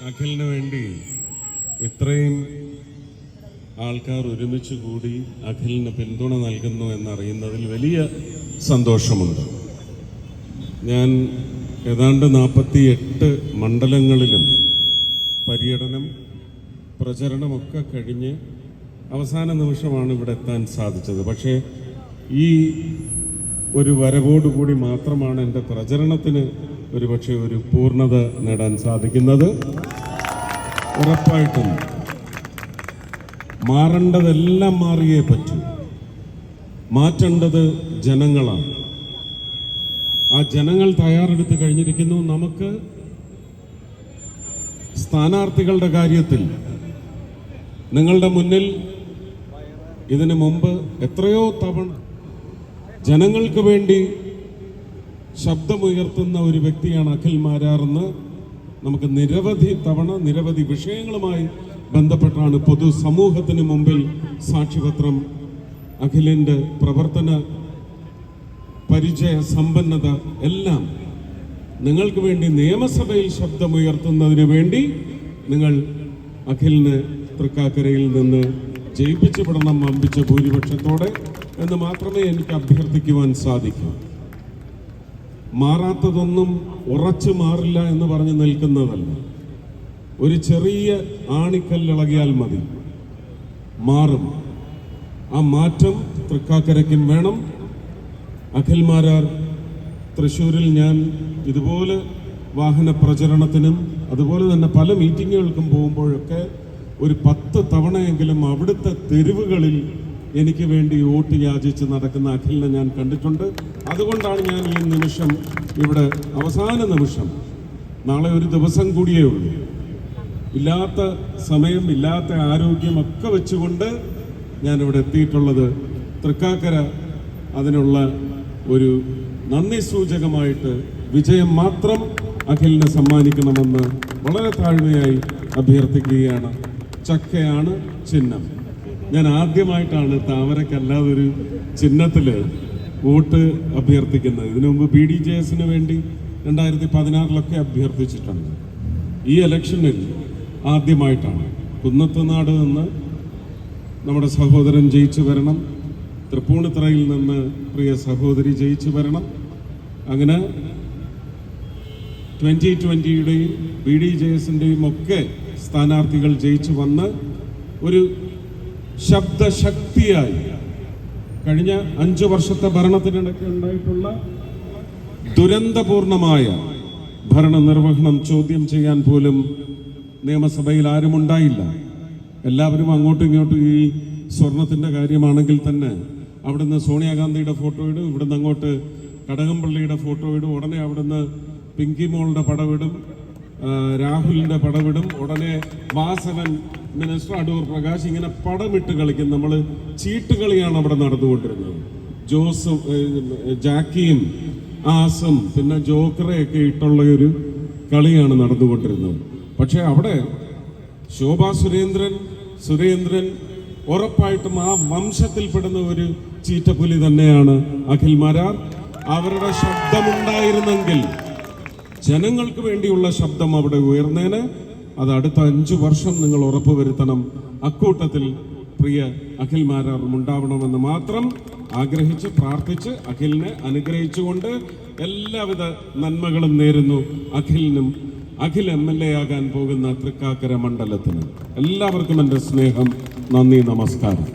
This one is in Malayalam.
അഖിലിന് വേണ്ടി ഇത്രയും ആൾക്കാർ ഒരുമിച്ച് കൂടി അഖിലിന് പിന്തുണ നൽകുന്നു എന്നറിയുന്നതിൽ വലിയ സന്തോഷമുണ്ട്. ഞാൻ ഏതാണ്ട് 48 മണ്ഡലങ്ങളിലും പര്യടനം പ്രചരണമൊക്കെ കഴിഞ്ഞ് അവസാന നിമിഷമാണ് ഇവിടെ എത്താൻ സാധിച്ചത്. പക്ഷേ ഈ ഒരു വരവോടുകൂടി മാത്രമാണ് എൻ്റെ പ്രചരണത്തിന് ഒരുപക്ഷെ ഒരു പൂർണ്ണത നേടാൻ സാധിക്കുന്നത്. ഉറപ്പായിട്ടും മാറേണ്ടതെല്ലാം മാറിയേ പറ്റൂ. മാറ്റേണ്ടത് ജനങ്ങളാണ്. ആ ജനങ്ങൾ തയ്യാറെടുത്ത് കഴിഞ്ഞിരിക്കുന്നു. നമുക്ക് സ്ഥാനാർത്ഥികളുടെ കാര്യത്തിൽ നിങ്ങളുടെ മുന്നിൽ ഇതിനു മുമ്പ് എത്രയോ തവണ ജനങ്ങൾക്ക് വേണ്ടി ശബ്ദമുയർത്തുന്ന ഒരു വ്യക്തിയാണ് അഖിൽ മാരാറെന്ന് നമുക്ക് നിരവധി തവണ നിരവധി വിഷയങ്ങളുമായി ബന്ധപ്പെട്ടാണ് പൊതുസമൂഹത്തിന് മുമ്പിൽ സാക്ഷ്യപത്രം അഖിലിൻ്റെ പ്രവർത്തന പരിചയ സമ്പന്നത എല്ലാം നിങ്ങൾക്ക് വേണ്ടി നിയമസഭയിൽ ശബ്ദമുയർത്തുന്നതിന് വേണ്ടി നിങ്ങൾ അഖിലിനെ തൃക്കാക്കരയിൽ നിന്ന് ജയിപ്പിച്ചുവിടണം വമ്പിച്ച ഭൂരിപക്ഷത്തോടെ എന്ന് മാത്രമേ എനിക്ക് അഭ്യർത്ഥിക്കുവാൻ സാധിക്കൂ. മാറാത്തതൊന്നും ഉറച്ചു മാറില്ല എന്ന് പറഞ്ഞ് നിൽക്കുന്നതല്ല. ഒരു ചെറിയ ആണിക്കല്ലിളകിയാൽ മതി, മാറും. ആ മാറ്റം തൃക്കാക്കരയ്ക്കും വേണം. അഖിൽ മാരാർ തൃശ്ശൂരിൽ ഞാൻ ഇതുപോലെ വാഹന പ്രചരണത്തിനും അതുപോലെ തന്നെ പല മീറ്റിങ്ങുകൾക്കും പോകുമ്പോഴൊക്കെ ഒരു 10 തവണയെങ്കിലും അവിടുത്തെ തെരുവുകളിൽ എനിക്ക് വേണ്ടി വോട്ട് യാചിച്ച് നടക്കുന്ന അഖിലിനെ ഞാൻ കണ്ടിട്ടുണ്ട്. അതുകൊണ്ടാണ് ഞാൻ ഈ നിമിഷം ഇവിടെ അവസാന നിമിഷം, നാളെ ഒരു ദിവസം കൂടിയേ ഉള്ളൂ, ഇല്ലാത്ത സമയം ഇല്ലാത്ത ആരോഗ്യമൊക്കെ വെച്ചുകൊണ്ട് ഞാനിവിടെ എത്തിയിട്ടുള്ളത്. തൃക്കാക്കര അതിനുള്ള ഒരു നന്ദി സൂചകമായിട്ട് വിജയം മാത്രം അഖിലിന് സമ്മാനിക്കണമെന്ന് വളരെ താഴ്മയായി അഭ്യർത്ഥിക്കുകയാണ്. ചക്കയാണ് ചിഹ്നം. ഞാൻ ആദ്യമായിട്ടാണ് താമരക്കല്ലാതെ ഒരു ചിഹ്നത്തിൽ വോട്ട് അഭ്യർത്ഥിക്കുന്നത്. ഇതിനു മുമ്പ് BDJS വേണ്ടി 2016 അഭ്യർത്ഥിച്ചിട്ടുണ്ട്. ഈ ഇലക്ഷനിൽ ആദ്യമായിട്ടാണ്. കുന്നത്തുനാട് നിന്ന് നമ്മുടെ സഹോദരൻ ജയിച്ചു വരണം, തൃപ്പൂണിത്തുറയിൽ നിന്ന് പ്രിയ സഹോദരി ജയിച്ചു വരണം. അങ്ങനെ 2020-യുടെയും BDJS-ൻ്റെയും ഒക്കെ സ്ഥാനാർത്ഥികൾ ജയിച്ചു വന്ന് ഒരു ശബ്ദശക്തിയായി കഴിഞ്ഞ 5 വർഷത്തെ ഭരണത്തിനിടയ്ക്ക് ഉണ്ടായിട്ടുള്ള ദുരന്തപൂർണമായ ഭരണനിർവഹണം ചോദ്യം ചെയ്യാൻ പോലും നിയമസഭയിൽ ആരും ഉണ്ടായില്ല. എല്ലാവരും അങ്ങോട്ടും ഇങ്ങോട്ടും ഈ സ്വർണത്തിൻ്റെ കാര്യമാണെങ്കിൽ തന്നെ അവിടുന്ന് സോണിയാഗാന്ധിയുടെ ഫോട്ടോ ഇടും, ഇവിടുന്ന് അങ്ങോട്ട് കടകംപള്ളിയുടെ ഫോട്ടോ ഇടും, ഉടനെ അവിടുന്ന് പിങ്കി മോളുടെ പടവിടും, രാഹുലിൻ്റെ പടവിടും, ഉടനെ വാസവൻ മിനിസ്റ്റർ അടൂർ പ്രകാശ്, ഇങ്ങനെ പടമിട്ട് കളിക്കും. നമ്മൾ ചീട്ടുകളിയാണ് അവിടെ നടന്നുകൊണ്ടിരുന്നത്. ജാക്കിയും ആസും പിന്നെ ജോക്കറെയൊക്കെ ഇട്ടുള്ള ഒരു കളിയാണ് നടന്നുകൊണ്ടിരുന്നത്. പക്ഷെ അവിടെ ശോഭാ സുരേന്ദ്രൻ ഉറപ്പായിട്ടും ആ വംശത്തിൽപ്പെടുന്ന ഒരു ചീറ്റപ്പുലി തന്നെയാണ് അഖിൽ മാരാർ. അവരുടെ ശബ്ദമുണ്ടായിരുന്നെങ്കിൽ, ജനങ്ങൾക്ക് വേണ്ടിയുള്ള ശബ്ദം അവിടെ ഉയർന്നേന്. അത് അടുത്ത 5 വർഷം നിങ്ങൾ ഉറപ്പുവരുത്തണം. അക്കൂട്ടത്തിൽ പ്രിയ അഖിൽ മാരാറും ഉണ്ടാവണമെന്ന് മാത്രം ആഗ്രഹിച്ച് പ്രാർത്ഥിച്ച് അഖിലിനെ അനുഗ്രഹിച്ചുകൊണ്ട് എല്ലാവിധ നന്മകളും നേരുന്നു അഖിലിനും, അഖിൽ MLA ആകാൻ പോകുന്ന തൃക്കാക്കര മണ്ഡലത്തിന്. എല്ലാവർക്കും എൻ്റെ സ്നേഹം, നന്ദി, നമസ്കാരം.